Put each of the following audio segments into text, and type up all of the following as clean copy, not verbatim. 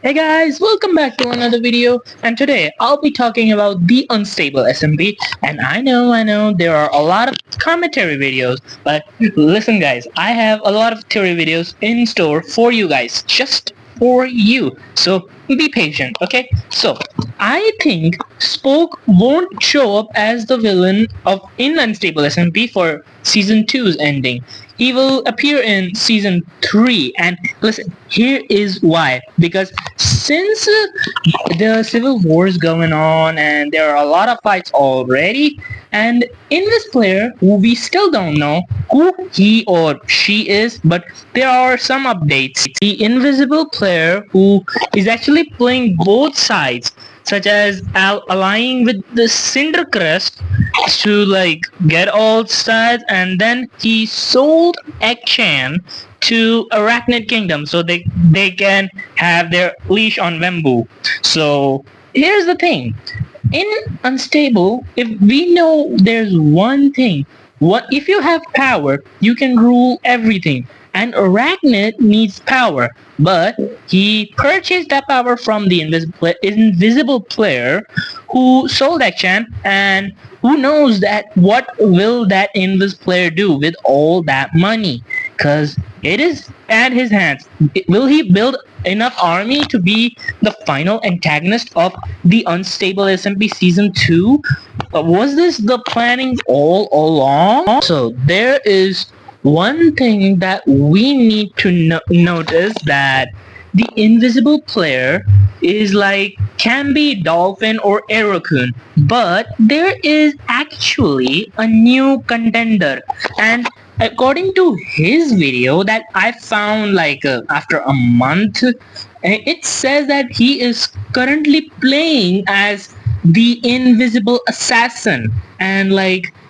Hey guys, welcome back to another video, and today I'll be talking about the unstable SMP. And I know there are a lot of commentary videos, but listen guys, I have a lot of theory videos in store for you guys, just for you. So be patient, okay? So I think Spoke won't show up as the villain of in Unstable SMP for season two's ending. He will appear in season 3, and listen, here is why. Because since the civil war is going on and there are a lot of fights already, and in this player who we still don't know who he or she is, but there are some updates. The invisible player who is actually playing both sides, such as allying with the Cindercrest to get all stats, and then he sold Ekchan to Arachnid Kingdom so they can have their leash on Wembu. So here's the thing. In Unstable, if we know there's one thing, what if you have power, you can rule everything. And Arachnid needs power, but he purchased that power from the invisible player who sold Ekchan, and who knows that what will that invisible player do with all that money? Cause it is at his hands. Will he build enough army to be the final antagonist of the Unstable SMP Season 2? Was this the planning all along? So there is one thing that we need to notice, that the invisible player is can be Dolphin or Aerokun, but there is actually a new contender, and according to his video that I found after a month, it says that he is currently playing as the invisible assassin, and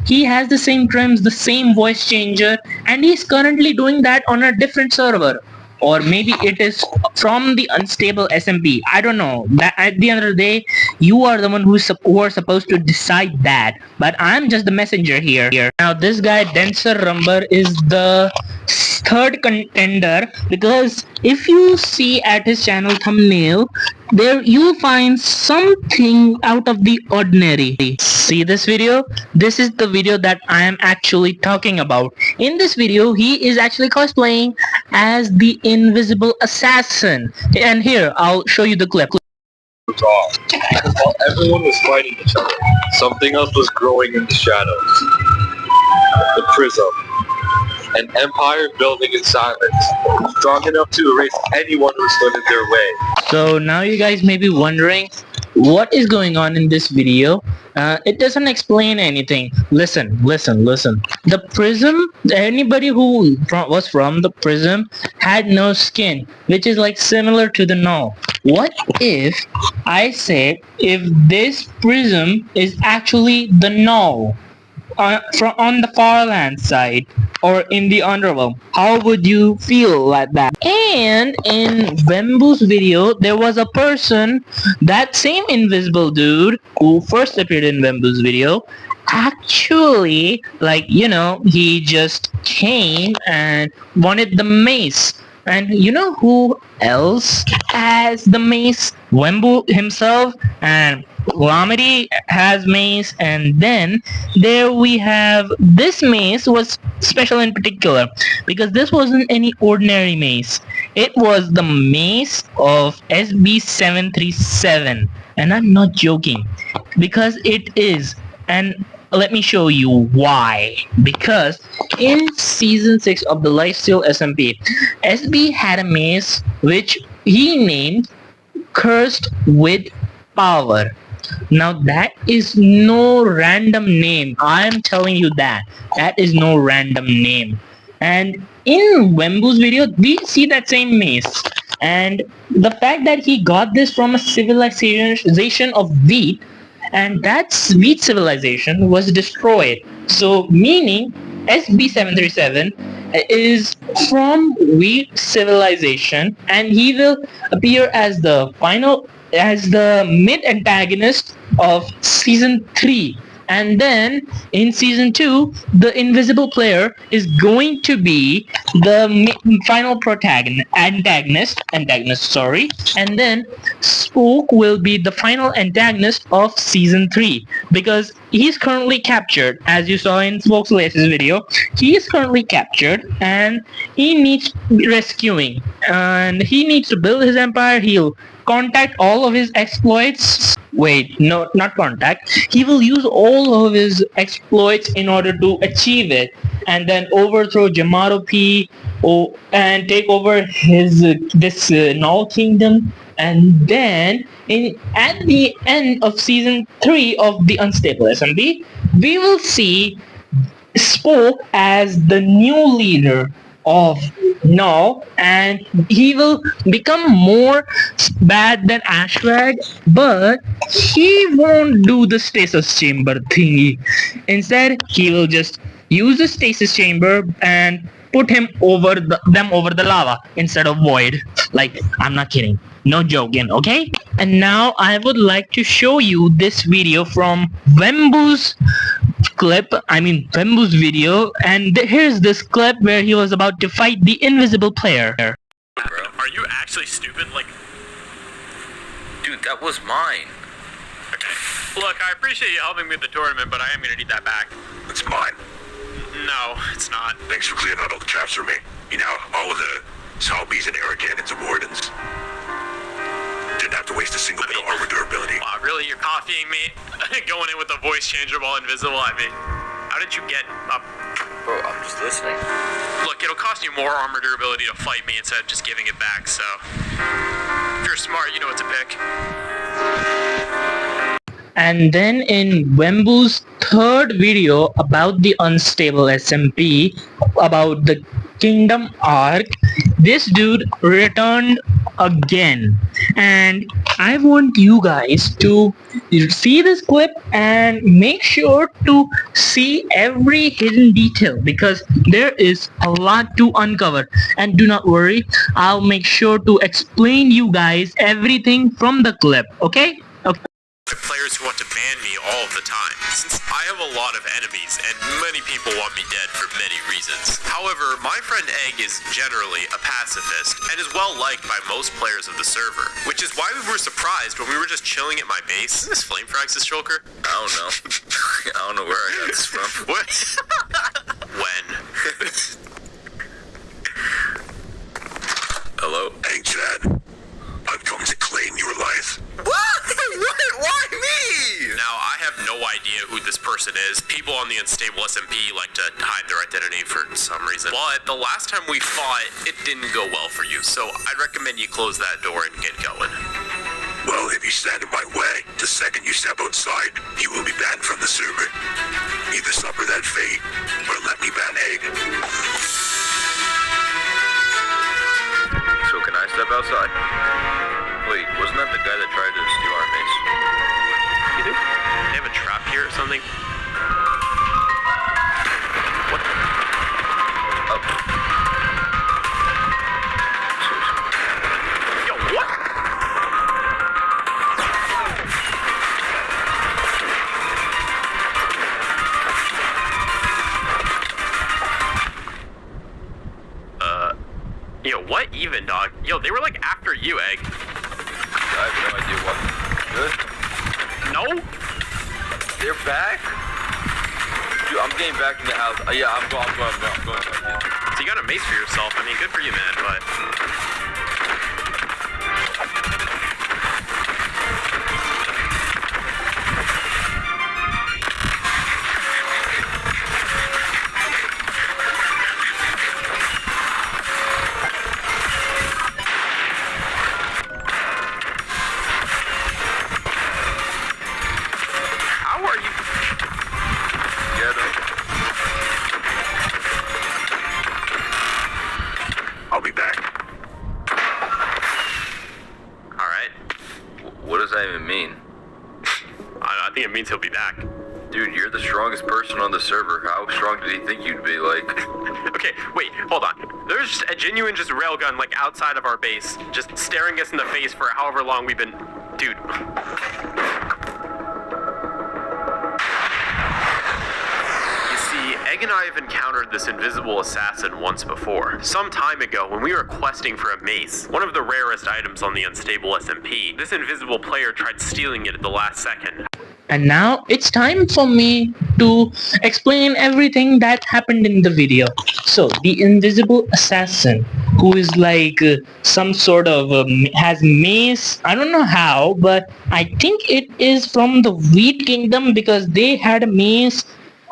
he has the same trims, the same voice changer, and he's currently doing that on a different server. Or maybe it is from the Unstable SMP. I don't know. That at the end of the day, you are the one who are supposed to decide that. But I'm just the messenger here. Now this guy Denser Rumber is the third contender, because if you see at his channel thumbnail, there you'll find something out of the ordinary. See this video? This is the video that I am actually talking about. In this video, he is actually cosplaying as the invisible assassin. And here, I'll show you the clip. Wrong. Because while everyone was fighting each other, something else was growing in the shadows. The Prism. An empire building in silence, strong enough to erase anyone who stood in their way. So now you guys may be wondering what is going on in this video. It doesn't explain anything. Listen. The Prism, anybody who was from the Prism had no skin, which is similar to the Null. What if I say if this Prism is actually the Null on the Farland side, or in the Underworld? How would you feel like that? And in Wembu's video, there was a person, that same invisible dude who first appeared in Wembu's video, actually he just came and wanted the mace. And you know who else has the mace? Wembu himself, and Lamity has mace, and then there we have this mace was special in particular because this wasn't any ordinary mace. It was the mace of SB737, and I'm not joking, because it is. And let me show you why. Because in season 6 of the Lifesteal SMP, SB had a mace which he named Cursed with Power. Now that is no random name. I am telling you that. That is no random name. And in Wembu's video, we see that same mace. And the fact that he got this from a civilization of wheat, and that wheat civilization was destroyed. So meaning SB737 is from wheat civilization, and he will appear as the mid antagonist of season 3. And then in season 2, the invisible player is going to be the final antagonist, sorry. And then Spook will be the final antagonist of season 3 because he's currently captured. As you saw in Spook's latest video, he is currently captured and he needs rescuing, and he needs to build his empire. He'll contact all of his exploits. Wait, no, not contact. He will use all of his exploits in order to achieve it, and then overthrow Yamato P, and take over his this Null Kingdom. And then at the end of season 3 of the Unstable SMB, we will see Spook as the new leader of Null, and he will become more bad than Ashwag, but he won't do the stasis chamber thingy. Instead, he will just use the stasis chamber and put them over the lava instead of Void. Like, I'm not kidding. No joking, okay? And now I would like to show you this video from Wembu's video, and here's this clip where he was about to fight the invisible player. Bro, are you actually stupid? Like, dude, that was mine. Okay. Look, I appreciate you helping me with the tournament, but I am gonna need that back. It's mine. No, it's not. Thanks for clearing out all the traps for me. You know, all of the zombies and air cannons and wardens. Didn't have to waste a single bit of armor durability. Wow, really? You're copying me? Going in with the voice changer while invisible? I mean, how did you get up? Bro, I'm just listening. Look, it'll cost you more armor durability to fight me instead of just giving it back, so... If you're smart, you know what to pick. And then in Wembu's third video about the Unstable SMP, about the Kingdom Arc, this dude returned again. And I want you guys to see this clip and make sure to see every hidden detail, because there is a lot to uncover. And do not worry, I'll make sure to explain you guys everything from the clip, okay? Players who want to ban me all of the time, since I have a lot of enemies and many people want me dead for many reasons. However, my friend Egg is generally a pacifist and is well liked by most players of the server, which is why we were surprised when we were just chilling at my base. Is this Flame Frax's Shulker? I don't know. I don't know where I got this from. What? When? Hello? Hey, Chad. I've come to claim your life. What? Why me? Now, I have no idea who this person is. People on the Unstable SMP like to hide their identity for some reason. But the last time we fought, it didn't go well for you, so I'd recommend you close that door and get going. Well, if you stand in my way, the second you step outside, you will be banned from the server. Either suffer that fate, or let me ban Egg. So can I step outside? Wait, wasn't that the guy that tried to steal our base? You think they have a trap here or something? What? Oh. Yo, what? Yo, what even, dog? Yo, they were like after you, Egg. I have no idea what. Good? No? They're back? Dude, I'm getting back in the house. Yeah, I'm going back in. So you got a mace for yourself. I mean, good for you, man, but... I'll be back. Alright. What does that even mean? I think it means he'll be back. Dude, you're the strongest person on the server. How strong did he think you'd be, like? Okay, wait, hold on. There's just a genuine railgun, like, outside of our base, just staring us in the face for however long we've been... Dude. Egg and I have encountered this invisible assassin once before. Some time ago, when we were questing for a mace, one of the rarest items on the Unstable SMP, this invisible player tried stealing it at the last second. And now it's time for me to explain everything that happened in the video. So the invisible assassin, who is like some sort of has mace. I don't know how, but I think it is from the Wheat Kingdom because they had a mace.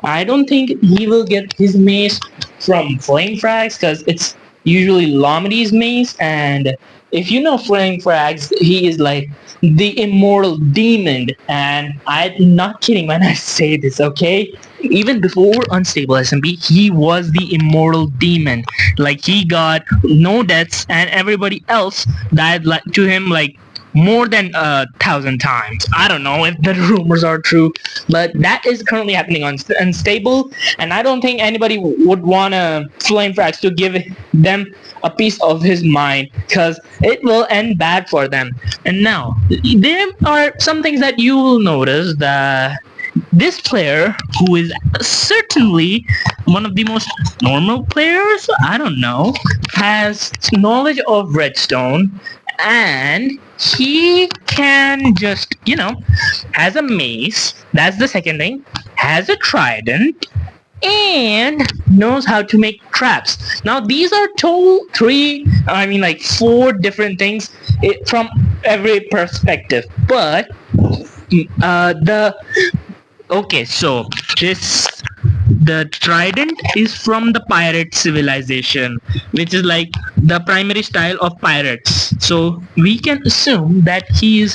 I don't think he will get his mace from Flame Frags because it's usually Lomiti's mace, and if you know Flame Frags, he is like the immortal demon, and I'm not kidding when I say this, okay? Even before Unstable SMP, he was the immortal demon. Like, he got no deaths, and everybody else died to him like more than 1,000 times. I don't know if the rumors are true, but that is currently happening on Unstable, and I don't think anybody would want Flame Frags to give them a piece of his mind, because it will end bad for them. And now, there are some things that you will notice that this player, who is certainly one of the most normal players, I don't know, has knowledge of Redstone, and he can just, has a mace, that's the second thing, has a trident, and knows how to make traps. Now these are four different things from every perspective, but the trident is from the pirate civilization, which is like the primary style of pirates. So we can assume that he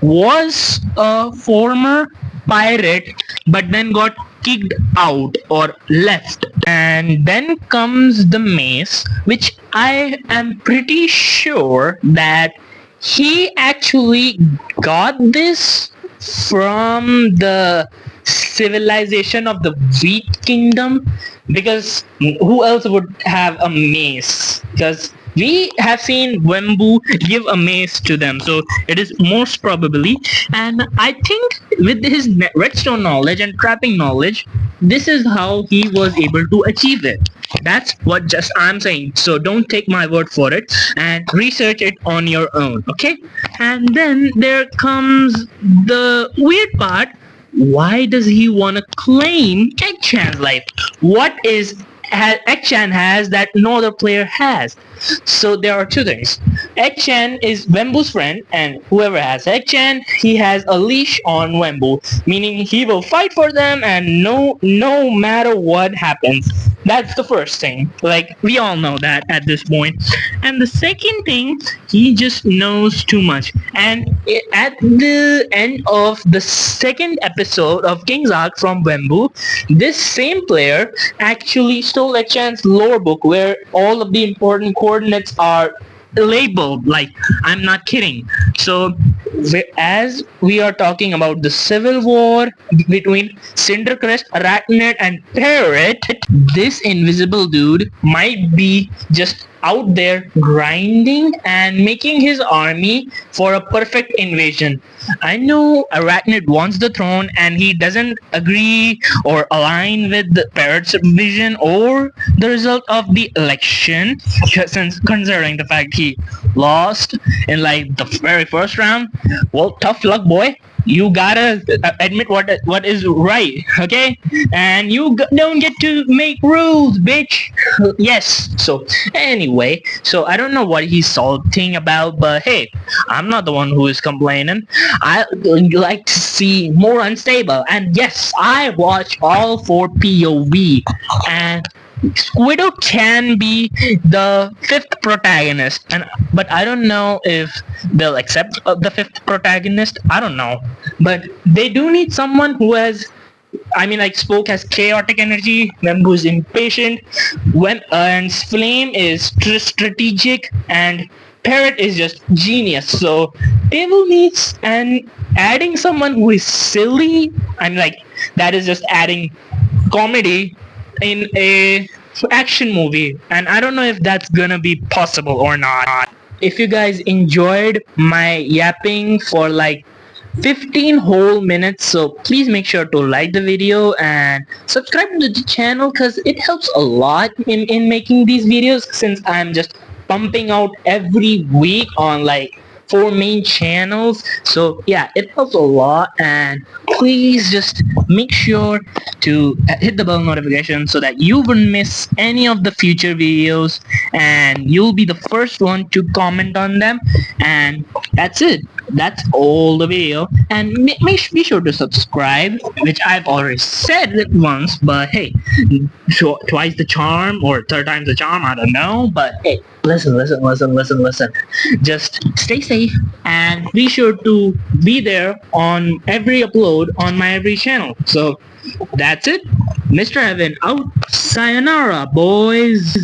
was a former pirate, but then got kicked out or left. And then comes the mace, which I am pretty sure that he actually got this from the civilization of the Wheat Kingdom, because who else would have a mace? Because we have seen Wembu give a mace to them, so it is most probably. And I think with his redstone knowledge and trapping knowledge, this is how he was able to achieve it. That's what just I'm saying, so don't take my word for it and research it on your own, okay? And then there comes the weird part. Why does he want to claim Eggchan's life? What is Eggchan has that no other player has? So there are two things. Eggchan is Wembu's friend, and whoever has Eggchan, he has a leash on Wembu, meaning he will fight for them and no matter what happens. That's the first thing. Like, we all know that at this point. And the second thing, he just knows too much. And at the end of the second episode of King's Ark from Wembu, this same player actually stole Eggchan's lore book, where all of the important coordinates are labeled. Like, I'm not kidding. So as we are talking about the civil war between Cindercrest, Arachnid, and Parrot, this invisible dude might be just out there grinding and making his army for a perfect invasion. I know Arachnid wants the throne and he doesn't agree or align with the Parrot's vision or the result of the election, since considering the fact he lost in like the very first round. Well, tough luck, boy. You gotta admit what is right, okay? And you don't get to make rules, bitch. Yes. So anyway, so I don't know what he's salting about, but hey, I'm not the one who is complaining. I like to see more Unstable, and yes, I watch all 4 POV, and Squiddo can be the 5th protagonist, but I don't know if they'll accept the 5th protagonist. I don't know, but they do need someone who has, Spoke has chaotic energy, Wembu is impatient, and Flame is strategic, and Parrot is just genius. So they will need, and adding someone who is silly, that is just adding comedy in a action movie, and I don't know if that's gonna be possible or not. If you guys enjoyed my yapping for like 15 whole minutes, so please make sure to like the video and subscribe to the channel because it helps a lot in making these videos, since I'm just pumping out every week on like 4 main channels. So yeah, it helps a lot, and please just make sure to hit the bell notification so that you won't miss any of the future videos and you'll be the first one to comment on them. And that's it. That's all the video, and be sure to subscribe, which I've already said it once, but hey, twice the charm or third time's the charm, I don't know. But hey, listen, just stay safe and be sure to be there on every upload on my every channel. So that's it, Mr. Evan out. Sayonara, boys.